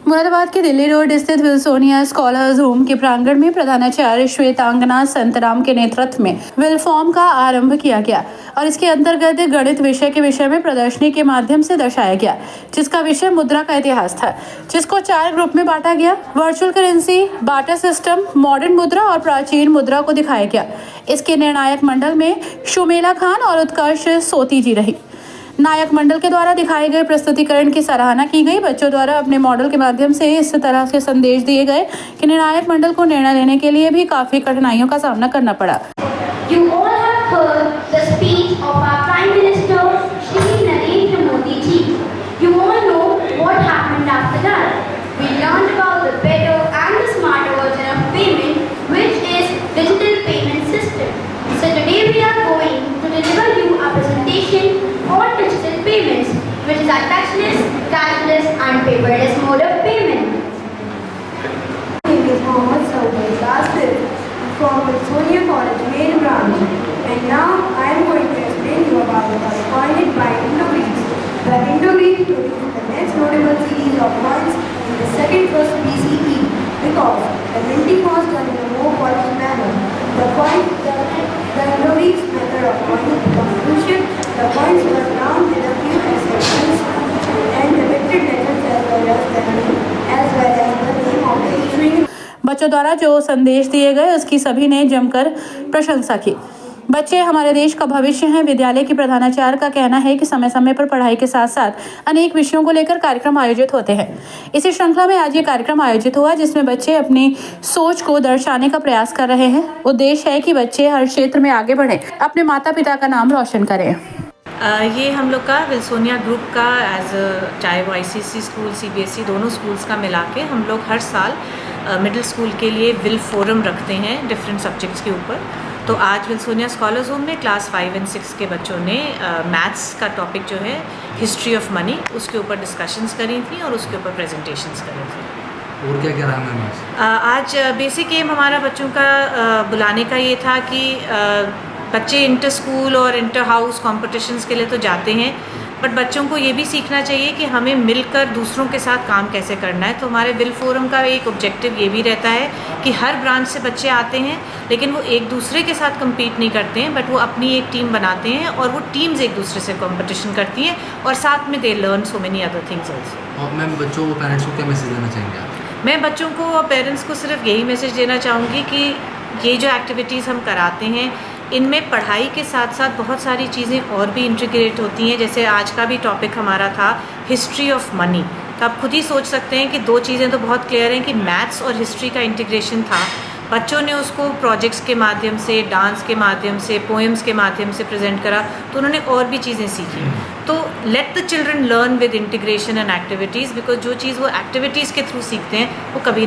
मुरादाबाद के दिल्ली रोड स्थित Wilsonia scholars home के प्रांगण में प्रधानाचार्य श्वेतांगना संतराम के नेतृत्व में विलफॉर्म का आरंभ किया गया और इसके अंतर्गत गणित विषय के विषय में प्रदर्शनी के माध्यम से दर्शाया गया, जिसका विषय मुद्रा का इतिहास था, जिसको 4 ग्रुप में बांटा गया। Virtual currency, barter system, modern मुद्रा और प्राचीन मुद्रा को दिखाया गया। इसके निर्णायक मंडल में शुमेला खान और उत्कर्ष सोती जी रही। नायक मंडल के द्वारा दिखाए गए प्रस्तुतिकरण की सराहना की गई। बच्चों द्वारा अपने मॉडल के माध्यम से इस तरह के संदेश दिए गए कि निर्णायक मंडल को निर्णय लेने के लिए भी काफी कठिनाइयों का सामना करना पड़ा। You all have heard the speech of our Prime Minister, Shri Narendra Modi ji. You all know what happened after that. We learned about the better and the smarter version of payment, which is digital payment system. So today we are going to deliver you a presentation on digital payments, which is a touchless, cashless and paperless mode of payment. My name is Mohammed Saudar Asif from Wilsonia College main branch, and now I am going to explain you about the coined by Indo-Greeks. The Indo-Greeks produced the next notable series of coins in the second first BCE because the minting was done in a more polished manner. The Indo-Greeks method of coining was crucial. The coins were round with a few exceptions and depicted letters as well as the name of the issuing. बच्चों द्वारा जो संदेश दिए गए उसकी सभी ने जमकर प्रशंसा की। बच्चे हमारे देश का भविष्य हैं। विद्यालय की प्रधानाचार्य का कहना है कि समय समय पर पढ़ाई के साथ साथ अनेक विषयों को लेकर कार्यक्रम आयोजित होते हैं। इसी श्रृंखला में आज ये कार्यक्रम आयोजित हुआ जिसमें बच्चे अपनी सोच को दर्शाने का प्रयास कर रहे हैं। उद्देश्य है कि बच्चे हर क्षेत्र में आगे बढ़ें, अपने माता पिता का नाम रोशन करें। ये हम लोग का विल्सोनिया ग्रुप का चाहे वो ICSE स्कूल, CBSE दोनों स्कूल्स का मिला के हम लोग हर साल मिडिल स्कूल के लिए विल फोरम रखते हैं डिफरेंट सब्जेक्ट्स के ऊपर। तो आज विल्सोनिया स्कॉलर्स होम में क्लास 5 और 6 के बच्चों ने मैथ्स का टॉपिक जो है हिस्ट्री ऑफ मनी उसके ऊपर डिस्कशंस करी थी और उसके ऊपर प्रेजेंटेशंस करे थे। और क्या क्या रहा मैम? आज बेसिक एम हमारा बच्चों का बुलाने का ये था कि बच्चे इंटर स्कूल और इंटर हाउस कॉम्पिटिशन्स के लिए तो जाते हैं, बट बच्चों को ये भी सीखना चाहिए कि हमें मिलकर दूसरों के साथ काम कैसे करना है। तो हमारे विल फोरम का एक ऑब्जेक्टिव ये भी रहता है कि हर ब्रांच से बच्चे आते हैं, लेकिन वो एक दूसरे के साथ कम्पीट नहीं करते हैं, बट वो अपनी एक टीम बनाते हैं और वो टीम्स एक दूसरे से कॉम्पिटिशन करती हैं और साथ में they learn so many other things also. और मैम बच्चों को पेरेंट्स को क्या मैसेज देना चाहेंगे आप? मैं बच्चों को और पेरेंट्स को सिर्फ यही मैसेज देना चाहूँगी कि ये जो एक्टिविटीज़ हम कराते हैं इनमें पढ़ाई के साथ साथ बहुत सारी चीज़ें और भी इंटीग्रेट होती हैं। जैसे आज का भी टॉपिक हमारा था हिस्ट्री ऑफ मनी, तो आप खुद ही सोच सकते हैं कि 2 चीज़ें तो बहुत क्लियर हैं कि मैथ्स और हिस्ट्री का इंटीग्रेशन था। बच्चों ने उसको प्रोजेक्ट्स के माध्यम से, डांस के माध्यम से, पोएम्स के माध्यम से प्रेजेंट करा, तो उन्होंने और भी चीज़ें सीखी। तो let the children learn with integration and activities, because जो चीज़ वो एक्टिविटीज़ के थ्रू सीखते हैं वो कभी नहीं